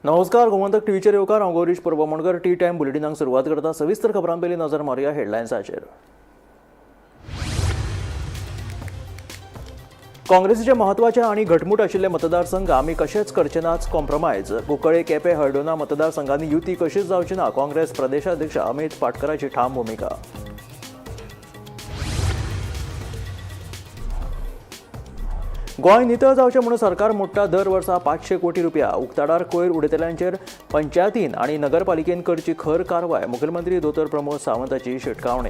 नमस्कार, गोमंतक टीव्हीचेर येवकार हांव गौरीश परबमणकर। टी टाइम बुलेटिनाक सुरवात करता। सविस्तर खबरां पयलीं नजर मारया हेडलायन्साचेर। काँग्रेसीचे महत्वाचे आनी घटमूट आशिल्ले मतदारसंघ आमी कशेच करचे नाच कॉम्प्रोमायज। कुंकळे, केपें, हळडोना मतदारसंघांनी युती कशीच जावची ना, काँग्रेस प्रदेशाध्यक्ष अमित पाटकराची ठाम भूमिका। गोंय नितळ जावचें म्हणून सरकार मोडटा दर वर्सा 500 कोटी रुपया। उक्ताडार कोयर उडयतल्यांचेर पंचायतीन आनी नगरपालिकेन करची खर कारवाय। मुखेलमंत्री दोतोर प्रमोद सावंताची शिटकावणी।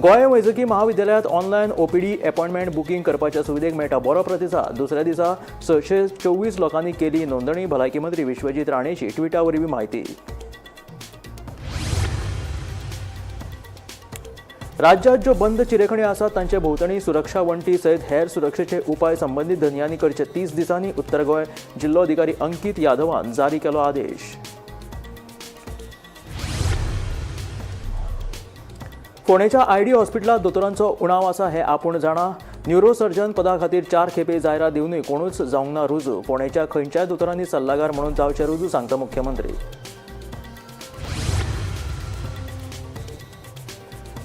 गोंय वैजकी महाविद्यालयांत ऑनलायन ओपीडी अपॉइंटमेंट बुकींग करपाच्या सुविधेक मेळटा बरो प्रतिसाद। दुसऱ्या दिसा 624 लोकांनी केली नोंदणी। भलायकी मंत्री विश्वजीत राणेची ट्विटा वरवीं म्हायती। राज्यात ज्यो बंद चिरेखणी आसात तांचे भोंवतणी सुरक्षा वंटी सयत हेर सुरक्षेचे उपाय संबंधीत धन्यांनी करचे 30 दिसांनी। उत्तर गोंय जिल्लोधिकारी अंकीत यादवान जारी केलो आदेश। फोंडेच्या आयडी हॉस्पिटलांत दोतोरांचो उणाव आसा हें आपूण जाणा। न्यूरोसर्जन पदा खातीर 4 खेपे जायरात दिवनूय कोणूच जावंक ना रुजू। फोंडेच्या खंयच्याय दोतोरांनी सल्लागार म्हणून जावचे रुजू, सांगता मुख्यमंत्री।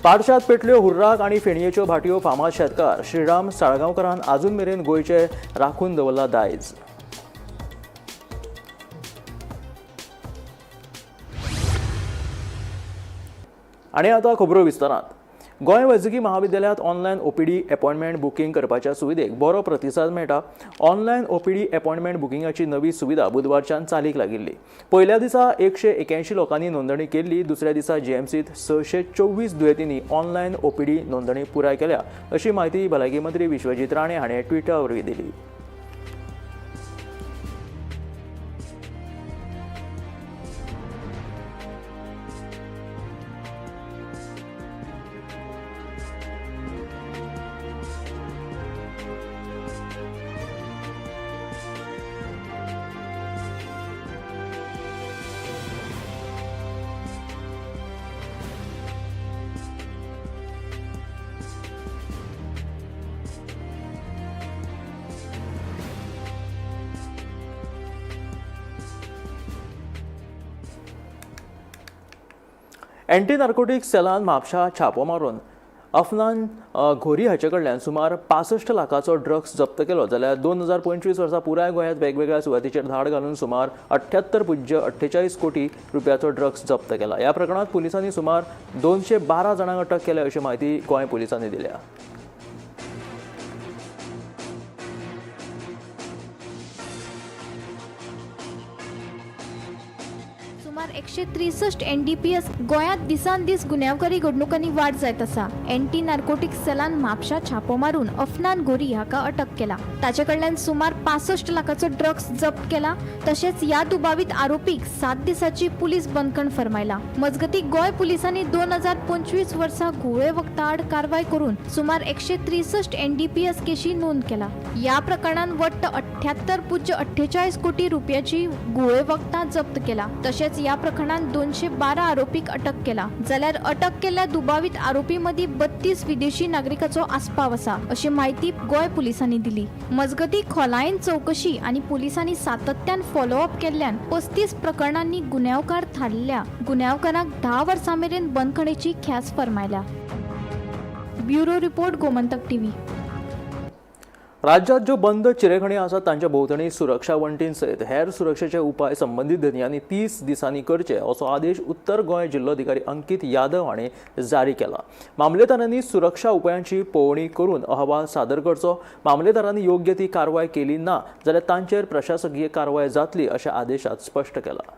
पाडशात पेटल्यो हुर्राक आनी फेणयेच्यो भाटयो। फामाद शेतकार श्रीराम साळगांवकारान आजून मेरेन गोंयचे राखून दवरला दायज। आनी आतां खबरो विस्तारांत। गोंय वैजकी महाविद्यालयांत ऑनलायन ओपीडी अपॉइंटमेंट बुकींग करपाच्या सुविधेक बरो प्रतिसाद मेळटा। ऑनलायन ओपीडी अपॉइंटमेंट बुकिंगाची नवी सुविधा बुधवारच्यान चालीक लागिल्ली। पयल्या दिसा 181 लोकांनी नोंदणी केल्ली। दुसऱ्या दिसा जीएमसीत 624 दुयेंतींनी ऑनलायन ओपीडी नोंदणी पुराय केल्या, अशी माहिती भलायकी मंत्री विश्वजीत राणे हाणें ट्विटा वरवीं दिली। एंटी नार्कोटिक्स सेलान म्हापशा छापो मारून अफनान घोरी हाचे कडल्यान सुमार 65 लाखाचो ड्रग्स जप्त केलो। जाल्यार 2025 वर्सा पुराय गोंयांत वेगवेगळ्या सुवातींचेर धाड घालून सुमार 78.48 कोटी रुपयाचो ड्रग्स जप्त केला। ह्या प्रकरणात पुलिसांनी सुमार 212 जाणांक अटक केल्या, अशी माहिती गोंय पुलिसांनी दिल्या। सुमार 163 NDPS गोंयांत दिसान दीस गुन्यांवकारी घडणुकांनी वाड जायत आसा। एंटी नार्कोटिक्स सेलान म्हापशा छापो मारून अफनान घोरी हाका अटक केला। ताचे कडल्यान सुमार 65 लाखाचो ड्रग्स जप्त केला। तशेंच ह्या दुबावित आरोपीक 7 दिसाची पुलीस बंदखण फरमायला। मजगतीं गोंय पुलिसांनी 2025 वर्सा घुवळे वखदा आड कारवाय करून सुमार 163 NDPS केशी नोंद केला। ह्या प्रकरणात वट्ट 78.48 कोटी रुपयाची घुवळे वखदां जप्त केला। तशेंच या प्रकरणात 212 आरोपीक अटक केला। जाल्यार अटक केल्ल्या दुबावित आरोपी मदीं 32 विदेशी नागरिकाचो आस्पाव आसा, अशी माहिती गोंय पुलिसांनी दिली। मजगतीं खोलायेन चौकशी आनी पुलिसांनी सातत्यान फॉलोअप केल्ल्यान 35 प्रकरणांनी गुन्यांवकार थारल्या। गुन्यांवकारांक 10 वर्सां मेरेन बंदखणीची ख्यास्त फरमायल्या। Bureau report, Gomantak TV. राज्यात ज्यो बंद चिरेखणी आसात तांच्या भोंवतणी सुरक्षा वंटीं सयत हेर सुरक्षेचे उपाय संबंधीत धन्यांनी 30 दिसांनी करचे, असो आदेश उत्तर गोंय जिल्लोधिकारी अंकीत यादव हाणें जारी केला। मामलेदारांनी सुरक्षा उपायांची पळोवणी करून अहवाल सादर करचो। मामलेदारांनी योग्य ती कारवाय केली ना जाल्यार तांचेर प्रशासकीय कारवाय जातली, अशा आदेशात स्पश्ट केला।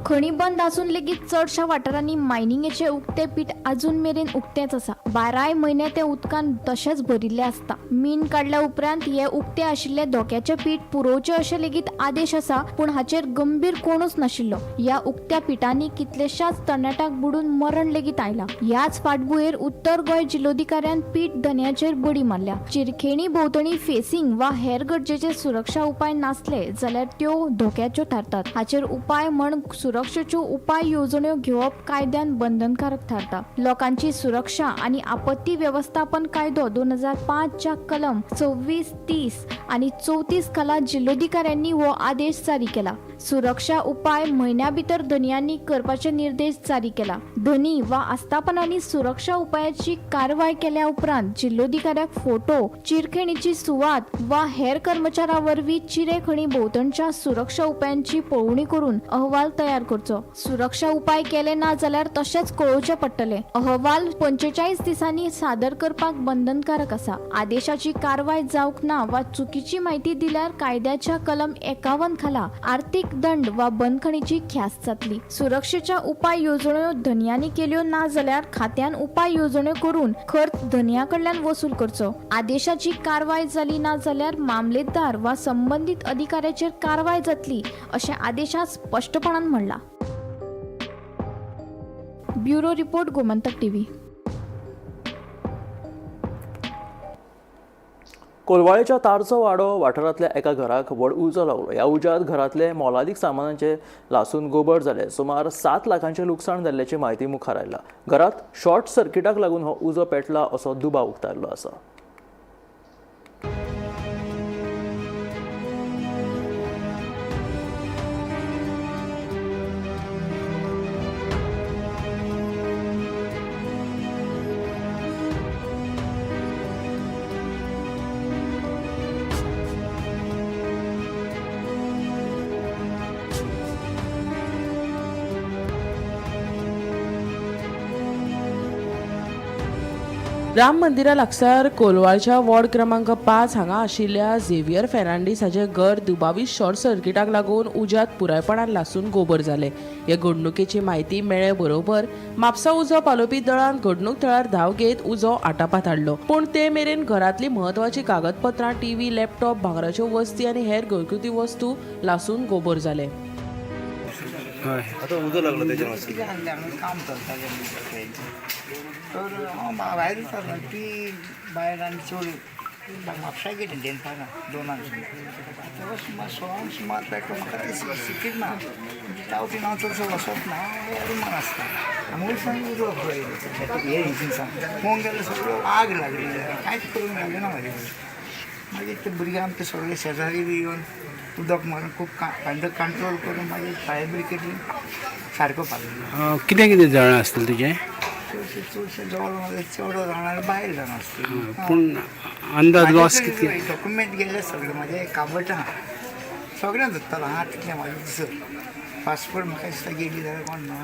खणी बंद आसून लेगीत चडशा वाठारांनी मायनिंगेचे उक्ते पीठ अजून मेरेन उक्तेच आसा। 12 म्हयने ते उदकान तशेंच भरिल्ले आसता। मीन काडल्या उपरांत हे उक्ते आशिल्ले धोक्याचे पीठ पुरोवचे अशे लेगीत आदेश आसा, पूण हाचेर गंभीर कोणूच नाशिल्लो। ह्या उक्त्या पिठांनी कितलेशाच तरणाट्यांक बुडून मरण लेगीत आयला। ह्याच फाटभुंयेर उत्तर गोंय जिल्लोधिकाऱ्यान पीठ धन्याचेर बडी मारल्या। चिरखेणी भोंवतणी फेसिंग वा हेर गरजेचे सुरक्षा उपाय नासले जाल्यार त्यो धोक्याच्यो थारतात। हाचेर उपाय म्हण सुरक्षेच्यो उपाय येवजण्यो घेवप कायद्यान बंधनकारक थारता. लोकांची सुरक्षा आणि आपत्ती व्यवस्थापन कायदो 2005 च्या कलम 24, 30 आणि 34 खाला जिल्लोधिकाऱ्यांनी हो आदेश जारी केला. सुरक्षा उपाय महिन्या भितर धनियांनी करपाचे निर्देश जारी केला. धनी वा आस्थापनांनी सुरक्षा उपायाची कारवाय केल्या उपरांत जिल्लोधिकाऱ्याक फोटो, चिरखणीची सुवात वा हेर कर्मचाऱ्यां वरवीं चिरेखणी भोंवतणच्या सुरक्षा उपायांची पळोवणी करून अहवाल तयार करचो. सुरक्षा उपाय केले ना जाल्यार तशेंच कळोवचे पडटले. अहवाल 45 दिसांनी सादर करपाक बंधनकारक आसा. आदेशाची कारवाय जावंक ना वा चुकीची माहिती दिल्यार कायद्याच्या कलम 51 खाला आर्थिक दंड वा बंदखणीची ख्यास्त जातली. सुरक्षेच्या उपाय येवजण्यो धनियांनी केल्यो ना जाल्यार खात्यान उपाय येवजण्यो करून खर्च धनिया कडल्यान वसूल करचो. आदेशाची कारवाय जाली ना जाल्यार मामलेदार वा संबंधित अधिकाऱ्याचेर कारवाय जातली अशें आदेशात स्पष्टपणान म्हणला. Bureau report, Gomantak TV. कोलवाळेच्या तारचो वाडो वाठारांतल्या एका घराक व्हड उजो लागलो. ह्या उज्यांत घरांतले मोलादीक सामानाचे लासून गोबर जाले. सुमार 7 लाखांचे लुकसाण जाल्ल्याची माहिती मुखार आयला. घरांत शॉर्ट सर्किटाक लागून हो उजो पेटला असो दुबाव उक्तायल्लो आसा. राम मंदिरा लागसार कोलवाळच्या वॉर्ड क्रमांक 5 हांगा आशिल्ल्या झेवियर फेर्नांडीस हाचें घर दुबावी शॉर्ट सर्किटाक लागून उज्यांत पुरायपणान लासून गोबर जाले. ह्या घडणुकेची म्हायती मेळ्ळे बरोबर म्हापसा उजो पालोवपी दळान घडणूक थळार धांव घेत उजो आटापांत हाडलो. पूण ते मेरेन घरांतली म्हत्वाची कागदपत्रां, टीव्ही, लॅपटॉप, भांगराच्यो वस्ती आनी हेर घरगुती वस्तू लासून गोबर जाले. आता उजो लागलो त्याच्यामध्ये काम करताले तर हांव भायर सरलो ती भायर आनी चड म्हापसा गेली देनपाना 2 तेव्हा सुमार 16 सुमार पेटलो. म्हाका ते सिटीक ना टावटीन हांव चडसो वचप ना, हांव रुमान आसता. आमूल सांग उजो पळयलो हे इंजिन्सान पळोवंक गेल्यार सगळो आग लागली. कांयच करूंक मेळ्ळें ना म्हाजे मागीर ते भुरगे आमचे सगळे शेजारी बी येवन उदक मारून खूब कंट्रोल करून मागीर फायर ब्रिगेडी सारको पावलो. कितें कितें जळां आसतलें तुजें? चडशे जवळ चेवडो जाणार भायर जावन आसतली. पूण अंदाज लॉस कितले? डॉक्युमेंट गेले सगळे म्हाजे काबट आहा सगळें धरतलो हांव तितलें म्हाजें दिसत. पासपोर्ट म्हाका दिसता गेली जाल्यार कोण ना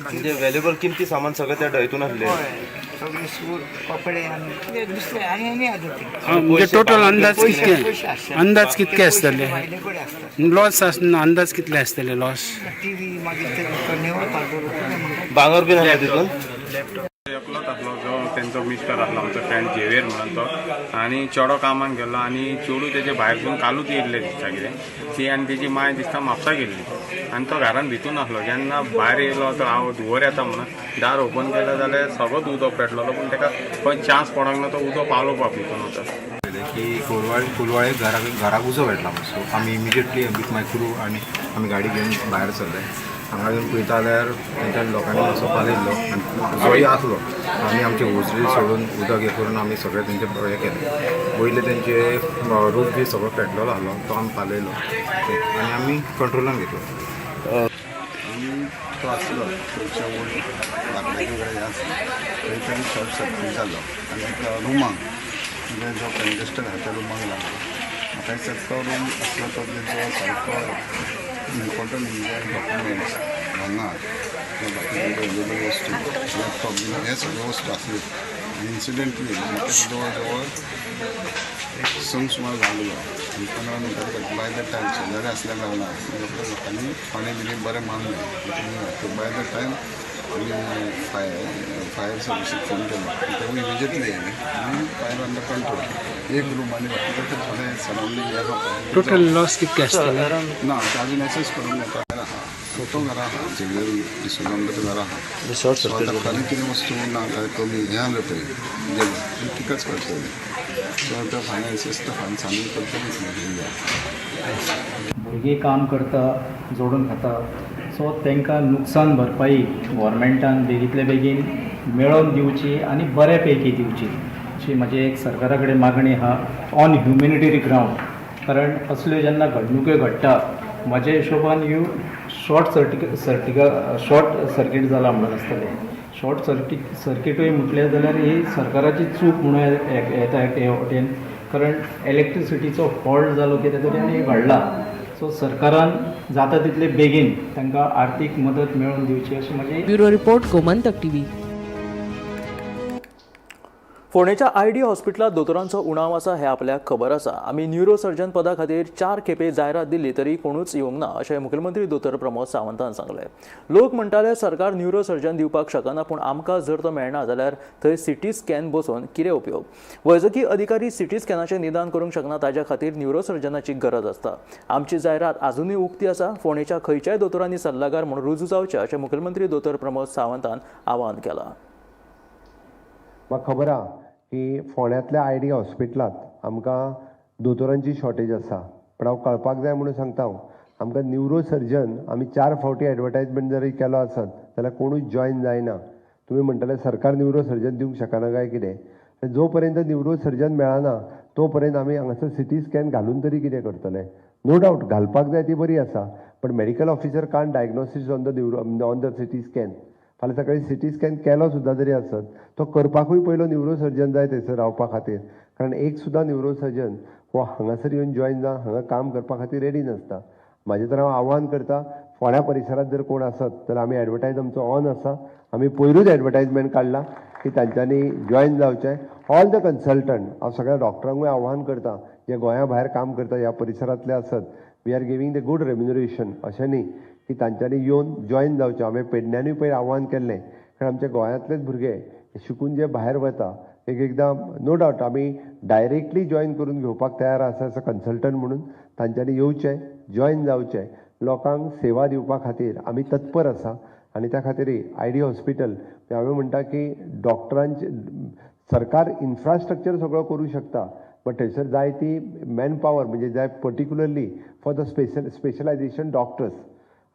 म्हणजे व्हॅल्युएबल किमती सामान सगळें त्या हितून आसलें. सगळे सूर कपडे आनी दुसरे आनी म्हणजे टोटल अंदाज कितके आसतले? लॉस अंदाज कितले आसतले लॉस? टीव्ही मागीर ते नेवळ पाडलो भांगर बीन आसलें तितून. एकलोच आसलो जो तेंचो मिस्टर आसलो आमचो फ्रेंड झेवियर म्हणून तो, आनी चेडो कामाक गेलो आनी चेडूं तेजे भायरसून कालूच येयल्लें दिसता कितें. ती आनी तेजी माय दिसता म्हापसा गेल्ली आनी तो घरान भितून आसलो. जेन्ना भायर येयलो तो हांव धुंवर येता म्हणून दार ओपन केलें जाल्यार सगळोच उदो पेटलेलो. पूण ताका खंय चान्स पडोंक ना, तो उदो पावलो भितून वचत. की कोलवाळे घराक उजो पेटला. सो आमी इमिजिएटली वीथ माय क्रू आनी आमी गाडी घेवन भायर सरले. हांगा येवन पळयता जाल्यार तेंच्या लोकांनी असो पालयल्लो आनी उजोय आसलो. आमी आमचे होजरी सोडून उदक हे करून आमी सगळे तेंचे हे केले. वयले तेंचे रूफ बी सगळो पेटलेलो आसलो, तो आमी पालयलो आनी आमी कंट्रोलान घेतलो. तो आसलो थंयच्या वयर लाकडाची गरज आसली थंय शॉर्ट सर्कीट जालो आनी एका रुमाक म्हणजे जो कंटेस्टंट आसा त्या रुमाक लागलो. म्हाका दिसता तो रूम आसलो तो तेजो सारको इम्पॉर्टंट म्हणजे डॉक्युमेंट्स भांगर वेगवेगळ्यो वस्तू लॅपटॉप बीन हे सगळ्यो वस्तू आसल्यो. आनी इन्सिडेंटली म्हाका जवळ जवळ एक संक सुमार जालो. 15 मिनटां बाय द टायम शेजारी आसल्या कारणान लोकांनी पाणी बिणी बरें मारलें. बाय द टायम आमी फायर सर्विसीक फोन केलो. ते इमिजिएटली येयले आनी फायर अंडर कंट्रोल. एक रूम आनी बाकीचे थोडे सरावंडींग हे जाता. टोटल लॉस कितके आसतले? ना ते अजून एसेस करूंक येता. घरा आहा तो घरा आहा झेवियर डिसोलांचो घरा आहा. शॉर्ट सर्किट तातूंत कितें वस्तू ना काय कमी हें आसलें पळय गेलें तिकाच करतलें. सो तो फायनल एसेस तो फायन सांगून करतलीच. भुरगीं काम करता, जोडून खाता, सो तांकां नुकसान भरपाई गोवोरमेंटान बेगींतले बेगीन मेळोवन दिवची आनी बरे पैकी दिवची अशी म्हाजी एक सरकारा कडेन मागणी आहा ऑन ह्युमॅनिटरी ग्रावंड. कारण असल्यो जेन्ना घडणुको घडटा म्हज्या हिशोबान ह्यो शॉर्ट सर्कीट जाला म्हणून आसतलें. शॉर्ट सर्किटूय म्हटलें जाल्यार ही सरकाराची चूक म्हणून येता हे वटेन. कारण इलेक्ट्रिसिटीचो फॉल्ट जालो कितें तरी आनी घडला. सो सरकारान जाता तितले बेगीन तांकां आर्थीक मदत मेळोवन दिवची अशी म्हाजी. Bureau report Gomantak TV. फोंडेच्या आयडी हॉस्पिटलात दोतोरांचो उणाव आसा हें आपल्याक खबर आसा. आमी न्यूरोसर्जन पदा खातीर 4 खेपे जायरात दिल्ली तरी कोणूच येवंक ना अशें मुखेलमंत्री दोतोर प्रमोद सावंतान सांगलें. लोक म्हणटाले सरकार न्यूरोसर्जन दिवपाक शकना पूण आमकां जर तो मेळना जाल्यार थंय सिटी स्कॅन बसोवन कितें उपयोग. वैजकी अधिकारी सिटी स्कॅनाचें निदान करूंक शकना ताच्या खातीर न्यूरोसर्जनाची गरज आसता. आमची जायरात आजुनूय उक्ती आसा. फोंडेच्या खंयच्याय दोतोरांनी सल्लागार म्हणून रुजू जावचे अशें मुखेलमंत्री दोतोर प्रमोद सावंतान आवाहन केलां. म्हाका खबर आहा की फोंड्यांतल्या आयडी हॉस्पिटलांत आमकां दोतोरांची शॉर्टेज आसा. पण हांव कळपाक जाय म्हणून सांगता आमकां न्यूरोसर्जन आमी 4 फावटी एडवर्टायजमेंट जरी केलो आसत जाल्यार कोणूच जॉयन जायना. तुमी म्हणटले सरकार न्यूरोसर्जन दिवंक शकना काय कितें. जो पर्यंत न्यूरोसर्जन मेळना तो पर्यंत आमी हांगासर सिटी स्कॅन घालून तरी कितें करतले. नो डावट घालपाक जाय ती बरी आसा पण medical officer can't diagnosis on the CT scan. फाल्यां सकाळीं सिटी स्कॅन केलो सुद्दां जरी आसत तो करपाकूय पयलो न्यूरोसर्जन जाय थंयसर रावपा खातीर. कारण एक सुद्दां न्यूरोसर्जन हो हांगासर येवन जॉयन जावन हांगा काम करपा खातीर रेडी नासता. म्हाजें तर हांव आव्हान करता फोंड्या परिसरांत जर कोण आसत जाल्यार आमी एडवर्टायज आमचो ऑन आसा. आमी पयरूच एडवर्टायजमेंट काडला की तांच्यांनी जॉयन जावचें. ऑल द कन्सल्टंट हांव सगळ्या डॉक्टरांकूय आव्हान करता जे गोंया भायर काम करता ह्या परिसरांतले आसत. We are giving the good remuneration अशें न्ही की तांच्यांनी येवन जॉयन जावचें. हांवें पेडण्यांनूय पयर आव्हान केल्लें कारण आमचे गोंयांतलेच भुरगे शिकून जे भायर वता एकदां नो डावट आमी डायरेक्टली जॉयन करून घेवपाक तयार आसा एज अ कन्सल्टंट म्हणून. तांच्यांनी येवचें जॉयन जावचें. लोकांक सेवा दिवपा खातीर आमी तत्पर आसा आनी त्या खातीर आयडी हॉस्पिटल हांवें म्हणटा की डॉक्टरांचे सरकार इन्फ्रास्ट्रक्चर सगळो करूं शकता बट थंयसर जाय ती मॅन पावर म्हणजे जाय particularly for the specialisation doctors.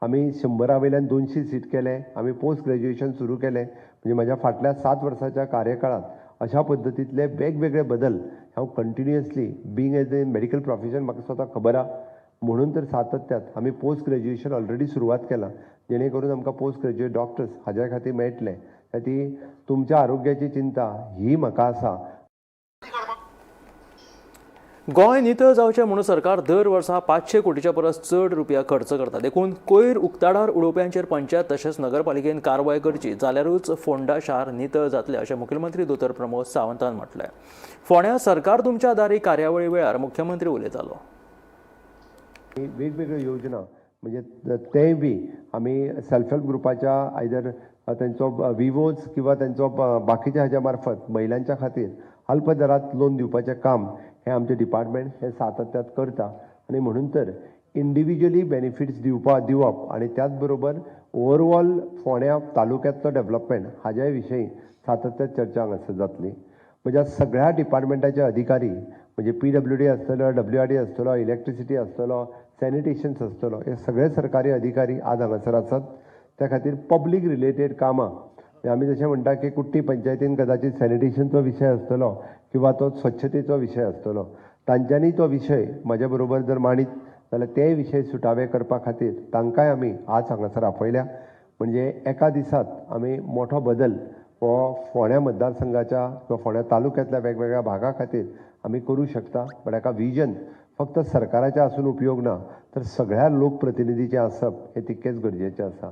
आमी 100 वयल्यान 200 सीट केले. आमी पोस्ट ग्रॅज्युएशन सुरू केलें. म्हणजे म्हज्या फाटल्या 7 वर्साच्या कार्यकाळांत अशा पद्दतींतले वेगवेगळे बदल हांव continuously being as a medical profession म्हाका स्वता खबर आहा म्हणून तर सातत्यात आमी पोस्ट ग्रॅज्युएशन ऑलरेडी सुरवात केलां जेणे करून आमकां पोस्ट ग्रॅज्युएट डॉक्टर्स हाज्या खातीर मेळटले. ती तुमच्या आरोग्याची चिंता ही म्हाका आसा. गोंय नितळ जावचें म्हणून सरकार दर वर्सा 500 कोटीच्या परस चड रुपया खर्च करता. देखून कोयर उक्ताडार उडोवप्यांचेर पंचायत तशेंच नगरपालिकेन कारवाय करची जाल्यारूच फोंडा शार नितळ जातलें अशें मुखेलमंत्री दोतोर प्रमोद सावंतान म्हटलें. फोंड्या सरकार तुमच्या दारी कार्यावळी वेळार मुख्यमंत्री उलयतालो. वेगवेगळ्यो योजना म्हणजे तेय बी आमी सेल्फ हेल्प ग्रुपाच्या आयदर तेंचो विवोज किंवा तेंचो बाकीच्या हाज्या मार्फत महिलांच्या खातीर अल्प दरात लोन दिवपाचें काम हे आमचे डिपार्टमेंट हे सातत्यात करता. आनी म्हणून तर इंडिविज्युअली बेनिफिट्स दिवप आनी त्याच बरोबर ओवरऑल फोंड्या तालुक्यातलो डेव्हलपमेंट हाज्या विशयी सातत्यात चर्चा हांगासर जातली. म्हज्या सगळ्या डिपार्टमेंटाचे अधिकारी म्हणजे PWD आसतलो, WRD आसतलो, इलेक्ट्रिसिटी आसतलो, सॅनिटेशन्स आसतलो, हे सगळे सरकारी अधिकारी आज हांगासर आसात. त्या खातीर पब्लीक रिलेटेड कामां आमी जशें म्हणटा की कुट्टी पंचायतीन कदाचित सॅनिटेशनचो विशय आसतलो किंवा तो स्वच्छतेचो विशय आसतलो तांच्यांनी तो विशय म्हाज्या बरोबर जर मांडीत जाल्यार ते विशय सुटावे करपा खातीर तांकांय आमी आज हांगासर आपयल्या. म्हणजे एका दिसात आमी मोठो बदल हो फोंड्या मतदारसंघाच्या किंवा फोंड्या तालुक्यांतल्या वेगवेगळ्या भागा खातीर आमी करूं शकता. बट हेका विजन फक्त सरकाराचें आसून उपयोग ना तर सगळ्या लोकप्रतिनिधीचें आसप हें तितकेंच गरजेचें आसा.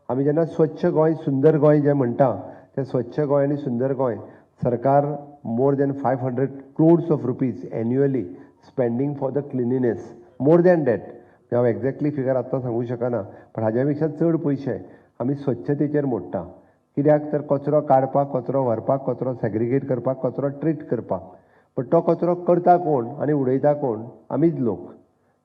आमी जेन्ना स्वच्छ गोंय सुंदर गोंय जें म्हणटा तें स्वच्छ गोंय आनी सुंदर गोंय सरकार more than 500 crores of rupees annually spending for the cleanliness. More than that हांव एक्झॅक्टली फिगर आतां सांगूं शकना पण हाज्या पेक्षा चड पयशे आमी स्वच्छतेचेर मोडटा. कित्याक तर कचरो काडपाक, कचरो व्हरपाक, कचरो सॅग्रिगेट करपाक, कचरो ट्रीट करपाक. पण तो कचरो करता कोण आनी उडयता कोण? आमीच लोक.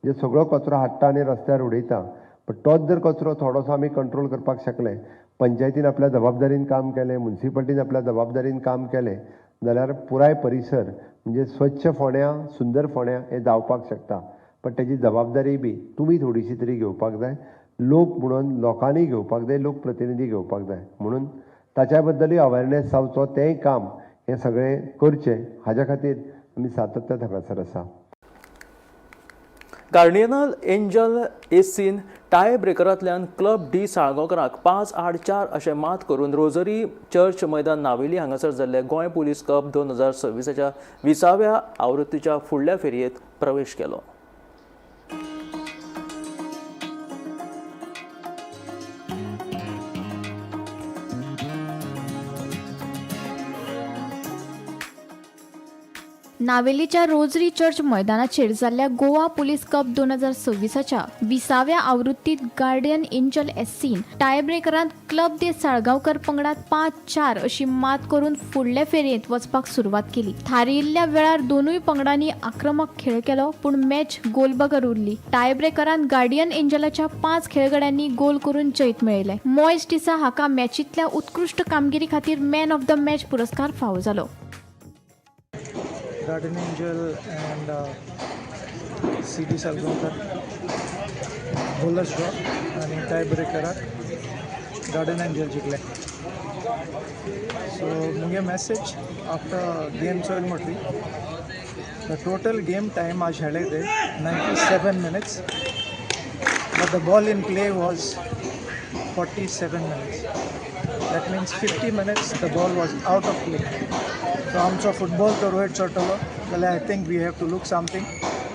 जे सगळो कचरो हाडटा आनी रस्त्यार उडयता. पण तोच जर कचरो थोडोसो आमी कंट्रोल करपाक शकले, पंचायतीन आपल्या जबाबदारीन काम केलें, म्युन्सिपाल्टीन आपल्या जबाबदारीन काम केलें जाल्यार पुराय परिसर म्हणजे स्वच्छ फोंड्या सुंदर फोंड्या हें जावपाक शकता. पण तेजी जबाबदारी बी तुमी थोडीशी तरी घेवपाक जाय. लोक म्हणून लोकांनी घेवपाक जाय, लोकप्रतिनिधी घेवपाक जाय. म्हणून ताच्या बद्दलूय अवेरनेस जावचो, तेंय काम हे सगळें करचें हाच्या खातीर आमी सातत्यान हांगासर आसा. कार्डिनल एंजल एसीन टाय ब्रेकरांतल्यान क्लब डी साळगांवकरांक 5-8-4 अशें मात करून रोझरी चर्च मैदान नावेली हांगासर जाल्ले गोंय पुलीस कप 2026च्या 20व्या आवृत्तीच्या फुडल्या फेरयेंत प्रवेश केलो. नावेलीच्या रोजरी चर्च मैदानाचेर जाल्ल्या गोवा पुलीस कप 2026च्या 20व्या आवृत्तीत गार्डियन एंजल एसीन टायब्रेकरांत क्लब दे साळगांवकर पंगडात 5-4 अशी मात करून फुडले फेरयेंत वचपाक सुरवात केली. थारिल्ल्या वेळार दोनूय पंगडांनी आक्रमक खेळ केलो, पूण मॅच गोलबगर उरली. टायब्रेकरांत गार्डियन एंजलाच्या 5 खेळगड्यांनी गोल करून जैत मेळयले. मॉयस टिसा हाका मॅचींतल्या उत्कृश्ट कामगिरी खातीर मॅन ऑफ द मॅच पुरस्कार फावो जालो. Garden Angel and CD Salgaocar बॉलर्स ड्रॉ आणि टाय ब्रेकराक गार्डन एंजल जिखले. सो मुगे मॅसेज आफ्टर गेम चल म्हटली द टोटल गेम टाइम आज हेळे ते 97 minutes but the ball in play was 47 minutes. That means 50 minutes the ball was out of play. So आमचो फुटबॉल तो रोयट चडटलो जाल्यार I think we have to look something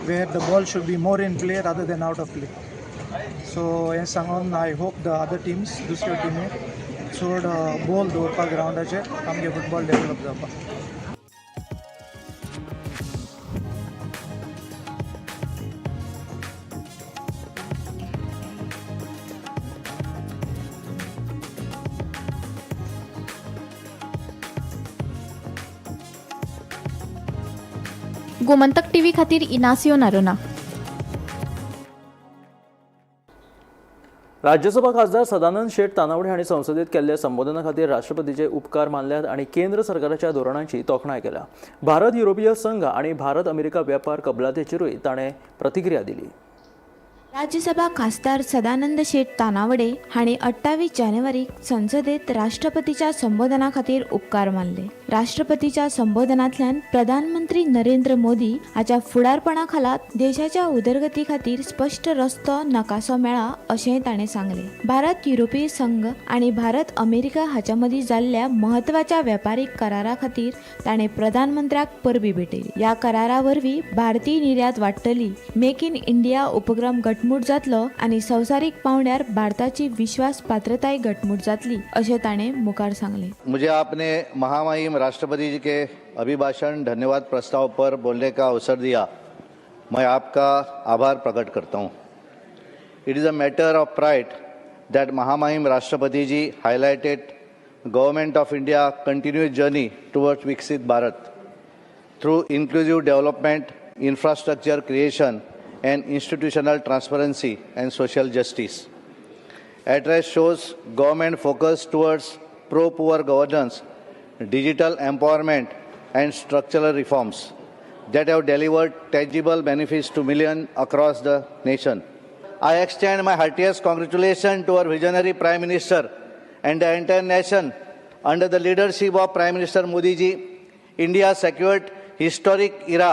where the ball should be more in play rather than out of play. So हें सांगून I hope the other teams दुसऱ्यो टिमी चड बॉल दवरपाक ग्रावंडाचेर आमगे फुटबॉल डेवलप जावपाक. गोमंतक टीव्ही खातीर इनासियो नारोना. राज्यसभा खासदार सदानंद शेट तानावडे हांणी संसदेत केल्ल्या संबोधना खातीर राष्ट्रपतीचे उपकार मानल्यात आनी केंद्र सरकाराच्या धोरणांची तोखणाय केल्या. भारत युरोपीय संघ आनी भारत अमेरिका वेपार कबलातीचेरूय ताणें प्रतिक्रिया दिली. राज्यसभा खासदार सदानंद शेट तानावडे हांणी 28 जानेवारीक संसदेत राष्ट्रपतीच्या संबोधना खातीर उपकार मानले. राष्ट्रपतीच्या संबोधनांतल्यान प्रधानमंत्री नरेंद्र मोदी हाच्या फुडारपणा खाला देशाच्या उदरगती खातीर स्पश्ट रस्तो नकासो मेळ्ळा अशेंय ताणें सांगलें. भारत युरोपीय संघ आनी भारत अमेरिका हाच्या मदीं जाल्ल्या म्हत्वाच्या वेपारीक करारा खातीर ताणें प्रधानमंत्र्याक परबी भेटयली. ह्या करारा वरवीं भारतीय निर्यात वाडटली, मेक इन इंडिया उपक्रम घटमूट जातलो आनी संवसारीक पांवड्यार भारताची विश्वास पात्रताय घटमूट जातली अशें ताणें मुखार सांगलें. मुझे आपने महामहिम राष्ट्रपति जी के अभिभाषण धन्यवाद प्रस्ताव पर बोलने का अवसर दिया. मैं आपका आभार प्रकट करता हूँ. It is a matter of pride that महामहिम राष्ट्रपति ji highlighted government of India continuous journey towards विकसित Bharat through inclusive development, infrastructure creation and institutional transparency and social justice. Address shows government focus towards pro-poor governance, digital empowerment and structural reforms that have delivered tangible benefits to millions across the nation. I extend my heartiest congratulations to our visionary Prime Minister and the entire nation. Under the leadership of Prime Minister Modi ji, India secured historic era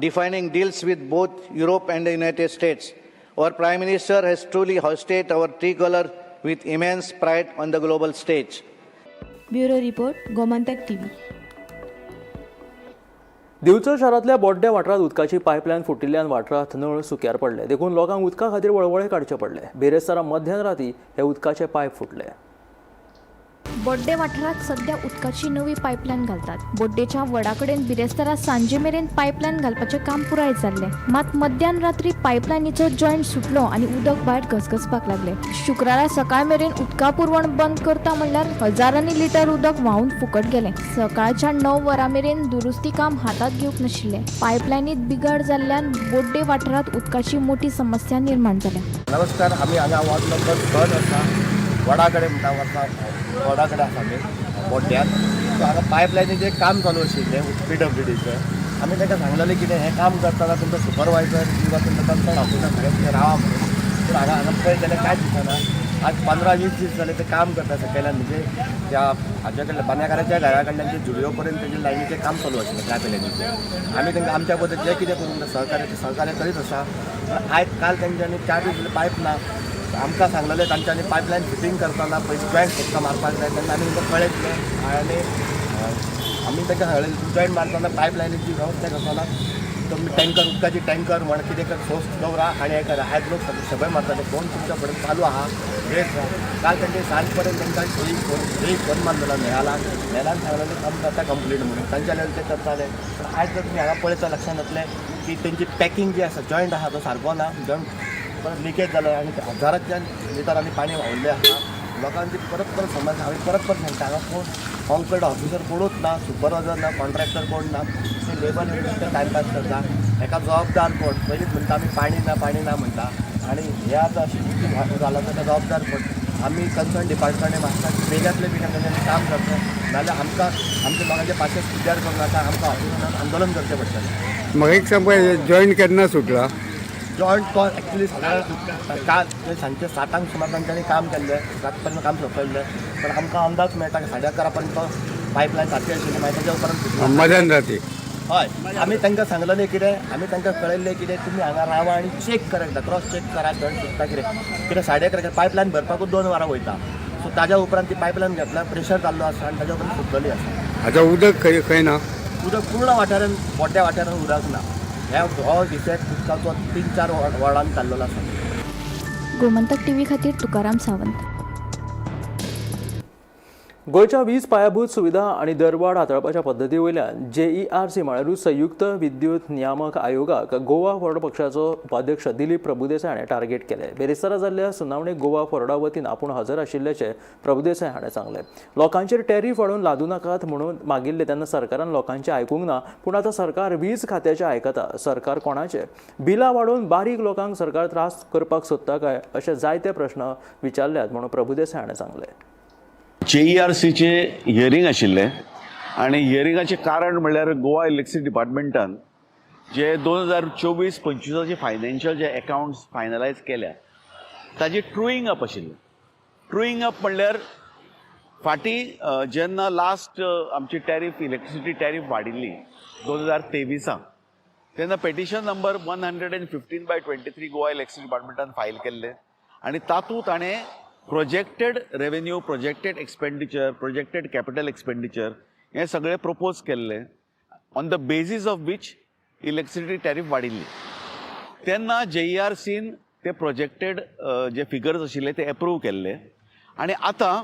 defining deals with both Europe and the United States. Our Prime Minister has truly hoisted our tricolor with immense pride on the global stage. Bureau report, Gomantak TV. Bicholim शारांतल्या बोड्ड्या वाठारांत उदकाची pipeline फुटिल्ल्यान वाठारांत नळ सुक्यार पडले. देखून लोकांक उदका खातीर वळवळे काडचे पडले. बेरेस्तारा मध्यान राती हे उदकाचे पायप फुटले. बोड्डे वाठारात सध्या उदकाची नवी पायपलायन घालतात. बोड्डेच्या वडाकडेन बिरेस्तारा सांजे मेरेन पायपलायन घालपाचें काम पुराय जाल्ले. मात मध्यान रात्री पायपलायनीचो जॉयंट सुटलो आनी उदक भायर घसघसपाक लागले. शुक्रारा सकाळ मेरेन उदका पुरवण बंद करता म्हणल्यार हजारांनी लिटर उदक व्हांवन फुकट गेलें. सकाळच्या 9 वरां मेरेन दुरुस्ती काम हातात घेवंक नाशिल्ले. पायपलायनीत बिगाड जाल्ल्यान बोड्डे वाठारात उदकाची मोठी समस्या निर्माण जाल्या. नमस्कार, आमी हांगा वॉर्ड नंबर 10 आसा, वडाकडे म्हणटा वता वडाकडे आसा आमी बोड्ड्यान. सो हांगा पायपलायनीचें काम चालू आशिल्लें PWDचें. आमी ताका सांगलेलें कितें हें काम करतना तुमचो सुपरवायझर किंवा तुमचो कंसर्न ऑफिसर सगळें रावा म्हणून. पूण हांगा पळयत जाल्यार कांयच दिसना. आज 15-20 दीस जाले ते काम करता सकयल्यान, म्हणजे त्या हाजे कडल्यान बांदेकाराच्या घरा कडल्यान ते जुडिओ पर्यंत तेजे लायनीचें काम चालू आशिल्लें पायपलायनीचें. आमी तांकां आमच्या पद्दत जें कितें करूंक सहकार्य करीत आसा. आयज काल तेंच्यांनी 4 दीस जाले पायप ना. आमकां सांगलेलें तांच्यांनी पायपलायन फिटींग करतना पयलीं जॉयंट फक्त मारपाक जाय तेन्ना आमी तांकां कळयतलें आनी आमी तांकां सांगलें जॉयंट मारतना पायपलायनीची वेवस्था करतना तुमी टँकर उदकाची टँकर म्हण कितें कर सोर्स दवरा आनी हें करा. आयज लोक सगळे मारताले फोन तुमच्या कडेन चालू आहा वेट काल तेंचे सांज पर्यंत तांकां एक फोन मारलेलो मेलान सांगलेलें काम जाता कंप्लीट म्हणून तांच्या लेवल ते करताले. पूण आयज जर तुमी हांगा पळयता लक्षांत येतलें की तेंची पॅकींग जी आसा जॉयंट आहा तो सारको ना. जॉयंट परत लिकेज जालो आनी हजारांच्या लिटरांनी पाणी व्हांवल्लें आहा. लोकांची परत समस्या हांवें परत सांगता हांगा कोण कॉन्क्रीट ऑफिसर कोणूच ना, सुपरवायझर ना, कॉन्ट्रॅक्टर कोण ना. ते लेबर ते टायमपास करता. हेका जबाबदार कोण पयलींच म्हणटा आमी पाणी ना म्हणटा आनी हे आतां अशी जालो ताका जबाबदार कोण. आमी कन्सर्न डिपार्टमेंट मागता बेग्यांतले तेंच्यांनी काम करचें नाल्यार आमकां आमच्या लोकांचे पाशे पिड्ड्यार करूं नाका. आमकां ऑफिसांत आंदोलन करचें पडटलें. म्हाका एक सांग जॉईन केन्ना सुटला? जॉयंट तो एक्चुअली काल सांजचे 7 सुमार तांच्यांनी काम केल्लें 7 पर्यंत काम सोंपयल्लें. पण आमकां अंदाज मेळटा की 11:30 पर्यंत तो पायपलायन सारकी आशिल्ली मागीर तेच्या उपरांत मध्यान राती. हय आमी तांकां सांगलेलें कितें आमी तांकां कळयल्लें कितें तुमी हांगा रावा आनी चेक करा एकदां क्रॉस चेक करा जॉयंट सुट्टा कितें 11:30 पायपलायन भरपाकूच 2 वरां वयता. सो ताज्या उपरांत ती पायपलायन घेतल्या प्रेशर जाल्लो आसा आनी ताज्या उपरांत सुटलेली आसा. आतां उदक खंय ना? उदक पूर्ण वाठारान मोठ्या वाठारान उदक ना. हो डिफेक्ट उदकाचो 3-4 वॉर्डांत चाललेलो आसा. गोमंतक टीव्ही खातीर तुकाराम सावंत. गोंयच्या वीज पायाभूत सुविधा आनी दरवाड हाताळपाच्या पद्दती वयल्यान JERC म्हळ्यारूच संयुक्त विद्युत नियामक आयोगाक गोवा फॉरवर्ड पक्षाचो उपाध्यक्ष दिलीप प्रभुदेसाय हाणें टार्गेट केले. बेरेस्तारा जाल्ल्या सुनावणेक गोवा फॉरवर्डा वतीन आपूण हजर आशिल्ल्याचे प्रभुदेसाय हाणें सांगलें. लोकांचेर टॅरिफ वाडोवन लादू नाकात म्हणून मागिल्ले तेन्ना सरकारान लोकांचें आयकूंक ना. पूण आतां सरकार वीज खात्याचें आयकता. सरकार कोणाचें? बिलां वाडोवन बारीक लोकांक सरकार त्रास करपाक सोदता काय अशे जायते प्रश्न विचारल्यात म्हणून प्रभुदेसाय हाणें सांगलें. JERCचे हियरींग आशिल्लें आनी हियरिंगाचें कारण म्हणल्यार गोवा इलेक्ट्रिसिटी डिपार्टमेंटान जे 2024-25 फायनान्शियल जे अकाउंट्स फायनलायज केल्या ताजें ट्रुईंग अप आशिल्लें. ट्रुईंग अप म्हणल्यार फाटीं जेन्ना लास्ट आमची टॅरीफ इलेक्ट्रिसिटी टॅरीफ वाडिल्ली 2023 तेन्ना पेटिशन नंबर 115/23 गोवा इलेक्ट्रिसिटी डिपार्टमेंटान फायल केल्लें आनी तातूंत ताणें projected revenue, projected expenditure, projected capital expenditure हे सगळे प्रपोज केल्ले on the basis of which electricity tariff वाडिल्ली. तेन्ना JERCन ते प्रोजेक्टेड जे फिगर्स आशिल्ले ते एप्रूव केल्ले आनी आतां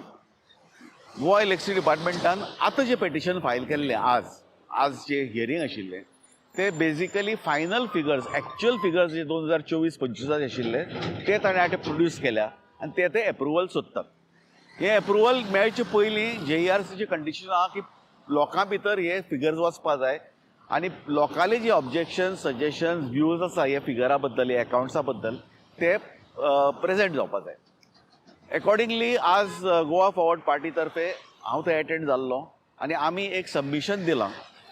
गोवा इलेक्ट्रिसिटी डिपार्टमेंटान आतां जे पेटिशन फायल केल्लें आज जे हियरींग आशिल्लें ते basically final figures, actual figures जे 2024-25 आशिल्ले ते ताणें आतां प्रोड्यूस केल्या आनी ते एप्रुवल सोदतात. हे एप्रुवल मेळचे पयलीं JERCची कंडिशन आहा की लोकां भितर हे फिगर्स वचपा जाय आनी लोकांले जे ऑब्जेक्शन, सजेशन्स, व्यूज आसा ह्या फिगरा बद्दल, ह्या अकाउंट्सा बद्दल ते प्रेजेंट जावपा जाय. अकॉर्डिंगली आज गोवा फॉरवर्ड पार्टी तर्फे हांव थंय एटेंड जाल्लो आनी आमी एक सबमिशन दिलां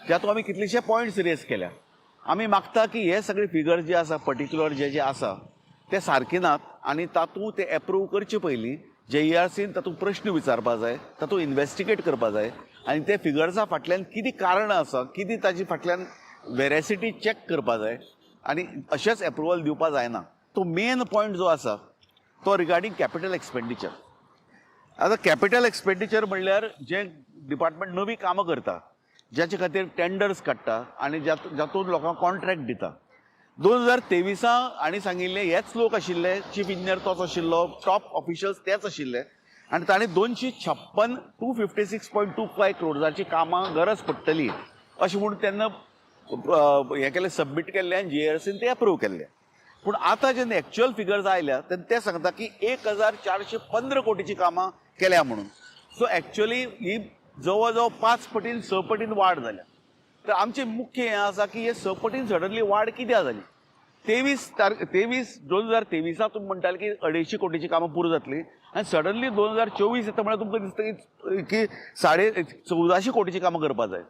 जातूंत आमी कितलेशे पॉयंट्स रेज केल्या. आमी मागता की हे सगळे फिगर्स जे आसा पर्टिक्युलर जे आसा ते सारके नात आनी तातूंत ते एप्रूव करचे पयलीं JERCन तातूंत प्रश्न विचारपा जाय, तातूंत इन्वेस्टिगेट करपा जाय आनी ते फिगर्सा फाटल्यान कितें कारणां आसा, कितें ताजी फाटल्यान वेरेसिटी चॅक करपा जाय आनी अशेंच एप्रुवल दिवपा जायना. तो मेन पॉयंट जो आसा तो रिगार्डींग कॅपिटल एक्सपेंडिचर. आतां कॅपिटल एक्सपेंडिचर म्हणल्यार जे डिपार्टमेंट नवीं कामां करता, ज्याचे खातीर टेंडर्स काडटा आनी जातूंत लोकांक कॉन्ट्रॅक्ट दिता. 2023 हांणी सांगिल्ले हेच लोक आशिल्ले, चीफ इंजिनियर तोच आशिल्लो, टॉप ऑफिशियल्स तेच आशिल्ले आनी ताणें 256.25 करोडाची कामां गरज पडटली अशें म्हूण तेन्ना हें केलें, सबमीट केल्लें आनी JERCन ते एप्रूव केल्लें. पूण आतां जेन्ना एक्चुअल फिगर्स आयल्या तेन्ना ते सांगता की 1415 कोटीची कामां केल्या म्हणून. सो एक्चुअली ही जवळ जवळ 5 पटीन 6 पटीन वाड जाल्या. तर आमचें मुख्य हें आसा की हे 6 पटीन सडनली वाड कित्याक जाली. 2023 तुमी म्हणटाले की 250 कोटीची कामां पुरो जातली आनी सडनली 2024 येता म्हळ्यार तुमकां दिसता की 1450 कोटीची कामां करपा जाय.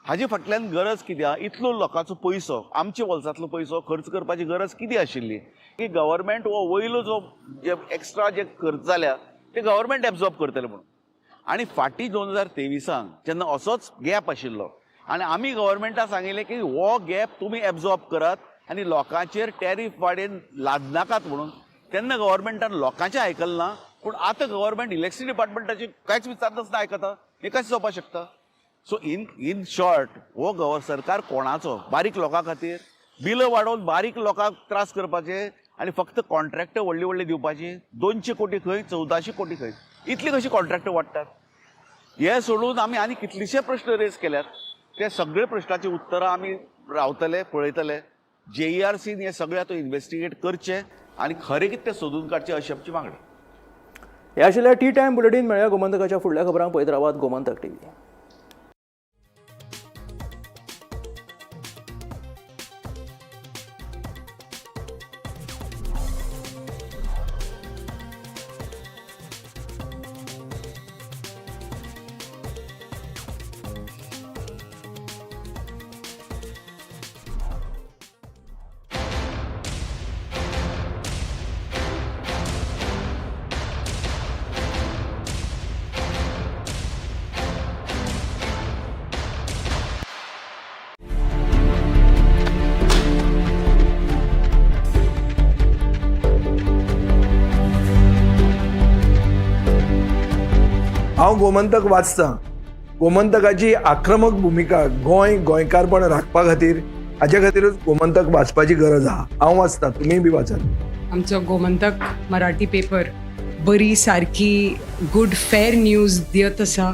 हाजे फाटल्यान गरज कित्याक इतलो लोकांचो पयसो आमच्या वॉल्सांतलो पयसो खर्च करपाची गरज कितें आशिल्ली की गव्हर्मेंट हो वयलो जो जे एक्स्ट्रा जे खर्च जाल्या ते गव्हर्मेंट एब्झॉर्ब करतले म्हणून. आनी फाटीं 2023 जेन्ना असोच गॅप आशिल्लो आनी आमी गव्हर्मेंटाक सांगिल्लें की हो गॅप तुमी एब्झॉर्ब करात आनी लोकांचेर टॅरीफ वाडयन लादनाकात म्हणून, तेन्ना गव्हर्मेंटान लोकांचें आयकलें ना. पूण आतां गव्हर्मेंट इलेक्ट्रिसिटी डिपार्टमेंटाची कांयच विचारनासतना आयकता. हें कशें जावपाक शकता? सो इन शॉर्ट हो सरकार कोणाचो? बारीक लोकां खातीर बिलां वाडोवन बारीक लोकांक त्रास करपाचे आनी फक्त कॉन्ट्रॅक्ट व्हडली व्हडली दिवपाची. 200 कोटी खंय, 1400 कोटी खंय, इतली कशी कॉन्ट्रॅक्ट वाडटात? हे सोडून आमी आनी कितलेशे प्रश्न रेज केल्यात. ते सगळे प्रश्नाची उत्तरां आमी रावतले, पळयतले. JERCन हे सगळे आतां इन्व्हेस्टिगेट करचे आनी खरें कितें तें सोदून काडचें अशी आमची मागणी. हे आशिल्ले टी टायम बुलेटीन. मेळ्या गोमंतकाच्या फुडल्या खबरांक पळयत रावात गोमंतक TV. हांव गोमंतक वाचतां. गोमंतकाची आक्रमक भुमिका गोंयकारपण राखपा खातीर हाचे खातीरच गोमंतक वाचपाची गरज आहा. हांव वाचतां, तुमीय बी वाचात. आमचो गोमंतक मराठी पेपर बरी सारकी गुड फेर न्यूज दियत आसा.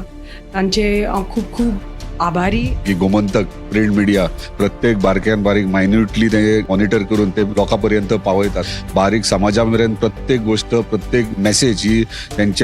तांचे खूब खूब आभारी. की गोमंतक प्रिंट मिडिया प्रत्येक बारक्यान बारीक मायन्युटली ते मॉनिटर करून ते लोकांपर्यंत पावयतात. बारीक समाजा मेरेन प्रत्येक गोष्ट, प्रत्येक मेसेज ही त्यांच्या